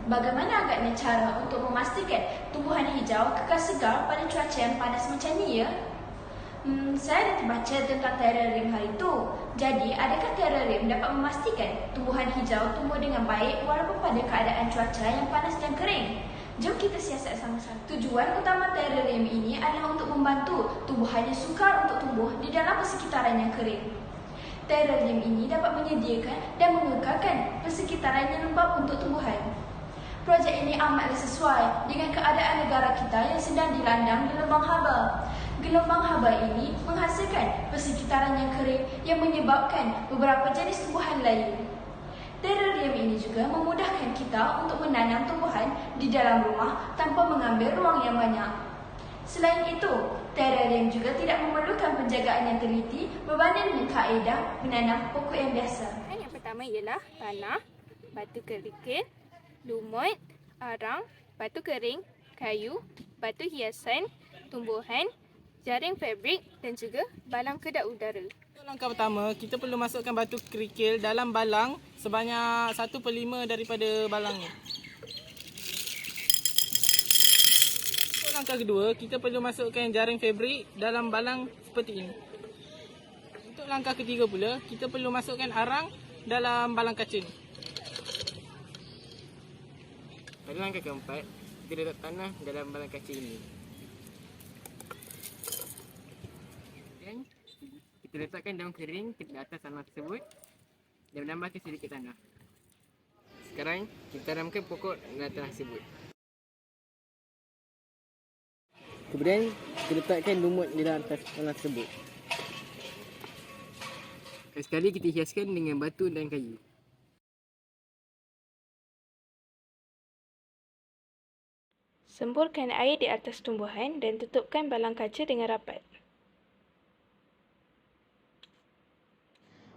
Bagaimana agaknya cara untuk memastikan tumbuhan hijau kekal segar pada cuaca yang panas macam ni ya? Saya dah terbaca tentang terrarium hari itu. Jadi, adakah terrarium dapat memastikan tumbuhan hijau tumbuh dengan baik walaupun pada keadaan cuaca yang panas dan kering? Jom kita siasat sama-sama. Tujuan utama terrarium ini adalah untuk membantu tumbuhan yang sukar untuk tumbuh di dalam persekitaran yang kering. Terrarium ini dapat menyediakan dan mengekalkan persekitaran yang lembap untuk tumbuhan. Projek ini amatlah sesuai dengan keadaan negara kita yang sedang dilanda gelombang haba. Gelombang haba ini menghasilkan persekitaran yang kering yang menyebabkan beberapa jenis tumbuhan layu. Terrarium ini juga memudahkan kita untuk menanam tumbuhan di dalam rumah tanpa mengambil ruang yang banyak. Selain itu, terrarium juga tidak memerlukan penjagaan yang teliti berbanding dengan kaedah menanam pokok yang biasa. Yang pertama ialah tanah, batu kerikil, lumut, arang, batu kering, kayu, batu hiasan, tumbuhan, jaring fabrik dan juga balang kedap udara. Langkah pertama, kita perlu masukkan batu kerikil dalam balang sebanyak 1/5 daripada balangnya. Untuk langkah kedua, kita perlu masukkan jaring fabrik dalam balang seperti ini. Untuk langkah ketiga pula, kita perlu masukkan arang dalam balang kaca ni. Pada langkah keempat, kita letak tanah dalam balang kaca ini. Dan kita letakkan daun kering di atas tanah tersebut dan menambahkan sedikit tanah. Sekarang, kita tanamkan pokok dalam tanah tersebut. Kemudian, kita letakkan lumut di dalam atas tanah tersebut. Sekali kita hiaskan dengan batu dan kayu. Semburkan air di atas tumbuhan dan tutupkan balang kaca dengan rapat.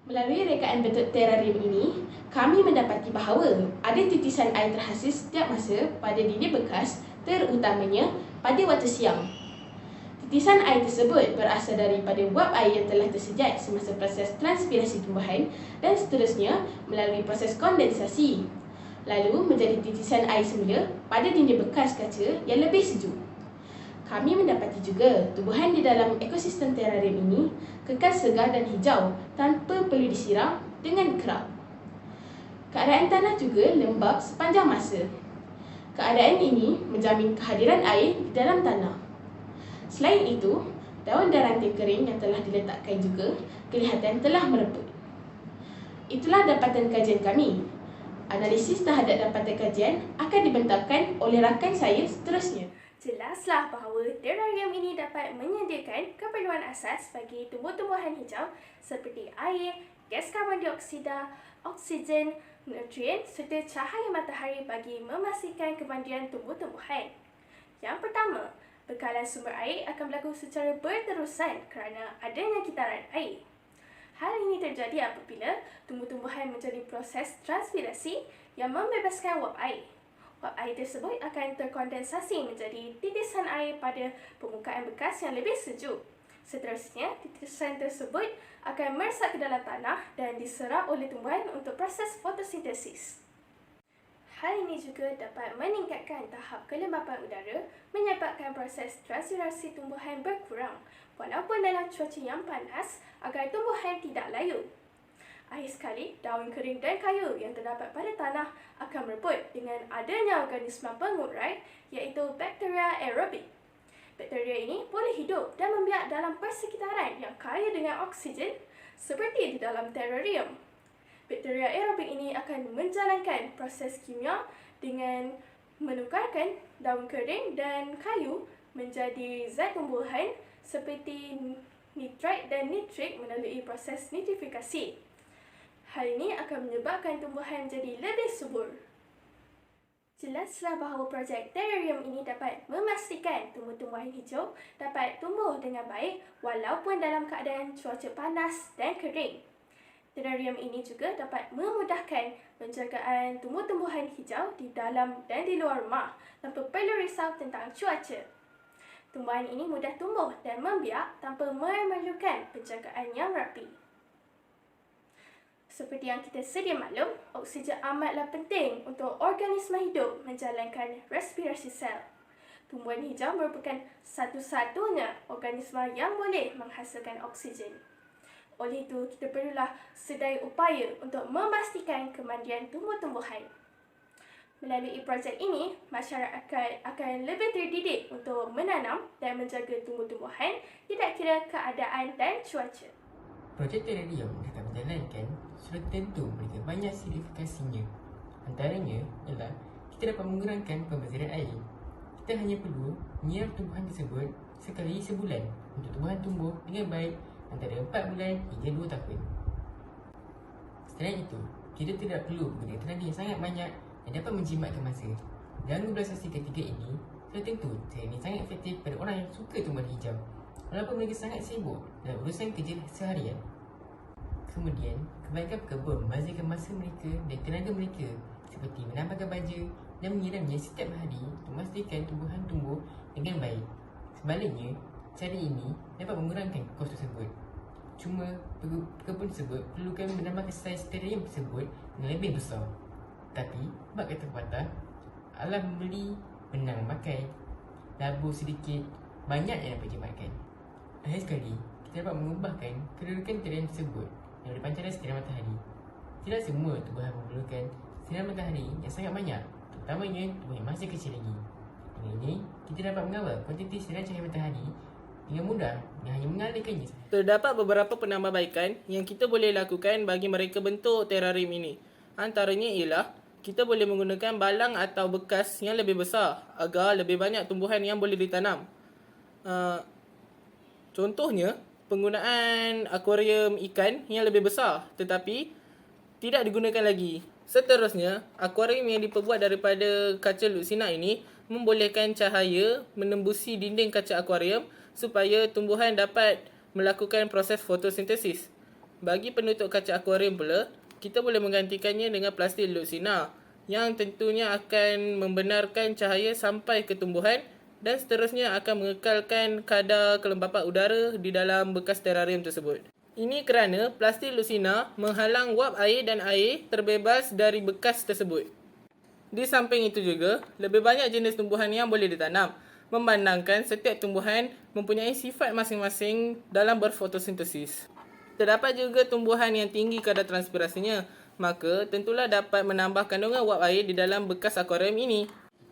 Melalui rekaan bentuk terrarium ini, kami mendapati bahawa ada titisan air terhasil setiap masa pada dinding bekas, terutamanya pada waktu siang. Titisan air tersebut berasal daripada wap air yang telah tersejat semasa proses transpirasi tumbuhan dan seterusnya melalui proses kondensasi. Lalu menjadi titisan air semula pada dinding bekas kaca yang lebih sejuk. Kami mendapati juga tumbuhan di dalam ekosistem terrarium ini kekal segar dan hijau tanpa perlu disiram dengan kerap. Keadaan tanah juga lembap sepanjang masa. Keadaan ini menjamin kehadiran air di dalam tanah. Selain itu, daun dan ranting kering yang telah diletakkan juga kelihatan telah mereput. Itulah dapatan kajian kami. Analisis terhadap dapatan kajian akan dibentangkan oleh rakan saya seterusnya. Jelaslah bahawa terrarium ini dapat menyediakan keperluan asas bagi tumbuh-tumbuhan hijau seperti air, gas karbon dioksida, oksigen, nutrien serta cahaya matahari bagi memastikan kemandian tumbuh-tumbuhan. Yang pertama, bekalan sumber air akan berlaku secara berterusan kerana adanya kitaran air. Hal ini terjadi apabila tumbuh-tumbuhan menjalani proses transpirasi yang membebaskan wap air. Wap air tersebut akan terkondensasi menjadi titisan air pada permukaan bekas yang lebih sejuk. Seterusnya, titisan tersebut akan meresap ke dalam tanah dan diserap oleh tumbuhan untuk proses fotosintesis. Hal ini juga dapat meningkatkan tahap kelembapan udara, menyebabkan proses transpirasi tumbuhan berkurang walaupun dalam cuaca yang panas agar tumbuhan tidak layu. Akhir sekali, daun kering dan kayu yang terdapat pada tanah akan mereput dengan adanya organisma pengurai iaitu bakteria aerobik. Bakteria ini boleh hidup dan membiak dalam persekitaran yang kaya dengan oksigen seperti di dalam terrarium. Bakteria aerobik ini akan menjalankan proses kimia dengan menukarkan daun kering dan kayu menjadi zat tumbuhan seperti nitrat dan nitrik melalui proses nitrifikasi. Hal ini akan menyebabkan tumbuhan menjadi lebih subur. Jelaslah bahawa projek terrarium ini dapat memastikan tumbuh-tumbuhan hijau dapat tumbuh dengan baik walaupun dalam keadaan cuaca panas dan kering. Terrarium ini juga dapat memudahkan penjagaan tumbuh-tumbuhan hijau di dalam dan di luar rumah tanpa perlu risau tentang cuaca. Tumbuhan ini mudah tumbuh dan membiak tanpa memerlukan penjagaan yang rapi. Seperti yang kita sedia maklum, oksigen amatlah penting untuk organisma hidup menjalankan respirasi sel. Tumbuhan hijau merupakan satu-satunya organisma yang boleh menghasilkan oksigen. Oleh itu, kita perlulah sedaya upaya untuk memastikan kemandian tumbuh-tumbuhan. Melalui projek ini, masyarakat akan lebih terdidik untuk menanam dan menjaga tumbuh-tumbuhan tidak kira keadaan dan cuaca. Projek terarium dapat menjalankan sudah tentu mereka banyak signifikasinya. Antaranya ialah kita dapat mengurangkan pembesaran air. Kita hanya perlu menyiram tumbuhan tersebut sekali sebulan untuk tumbuhan tumbuh dengan baik antara 4 bulan hingga 2 tahun. Selain itu, kita tidak perlu menggunakan tenaga yang sangat banyak yang dapat menjimatkan masa. Dalam globalisasi ketiga ini, sudah tentu cara ini sangat efektif pada orang yang suka tumbuhan hijau walaupun mereka sangat sibuk dalam urusan kerja seharian. Kemudian, kebanyakan pekebun membazirkan masa mereka dan tenaga mereka seperti menambahkan baja dan menyiramnya setiap hari untuk memastikan tumbuhan tumbuh dengan baik. Sebaliknya, cara ini dapat mengurangkan kos tersebut. Cuma, pekebun tersebut perlukan menambahkan saiz terarium tersebut yang lebih besar. Tapi, bab kata pepatah, alam membeli, menang memakai. Labur sedikit, banyak yang dapat dimakan. Akhir sekali, kita dapat mengubahkan kedudukan terarium tersebut yang berpancaran sinar matahari. Tidak semua tumbuhan memerlukan sinar matahari yang sangat banyak, terutamanya tumbuhan yang masih kecil lagi. Dengan ini, kita dapat mengawal kuantiti sinar cahaya matahari dengan mudah yang hanya mengalirkannya. Terdapat beberapa penambahbaikan yang kita boleh lakukan bagi mereka bentuk terarium ini. Antaranya ialah kita boleh menggunakan balang atau bekas yang lebih besar agar lebih banyak tumbuhan yang boleh ditanam. Contohnya, penggunaan akuarium ikan yang lebih besar tetapi tidak digunakan lagi. Seterusnya, akuarium yang diperbuat daripada kaca luksina ini membolehkan cahaya menembusi dinding kaca akuarium supaya tumbuhan dapat melakukan proses fotosintesis. Bagi penutup kaca akuarium pula, kita boleh menggantikannya dengan plastik luksina yang tentunya akan membenarkan cahaya sampai ke tumbuhan dan seterusnya akan mengekalkan kadar kelembapan udara di dalam bekas terarium tersebut. Ini kerana plastik luksina menghalang wap air dan air terbebas dari bekas tersebut. Di samping itu juga, lebih banyak jenis tumbuhan yang boleh ditanam, memandangkan setiap tumbuhan mempunyai sifat masing-masing dalam berfotosintesis. Terdapat juga tumbuhan yang tinggi kadar transpirasinya, maka tentulah dapat menambah kandungan wap air di dalam bekas akuarium ini.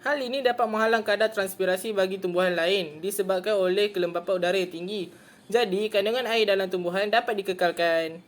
Hal ini dapat menghalang kadar transpirasi bagi tumbuhan lain disebabkan oleh kelembapan udara yang tinggi. Jadi, kandungan air dalam tumbuhan dapat dikekalkan.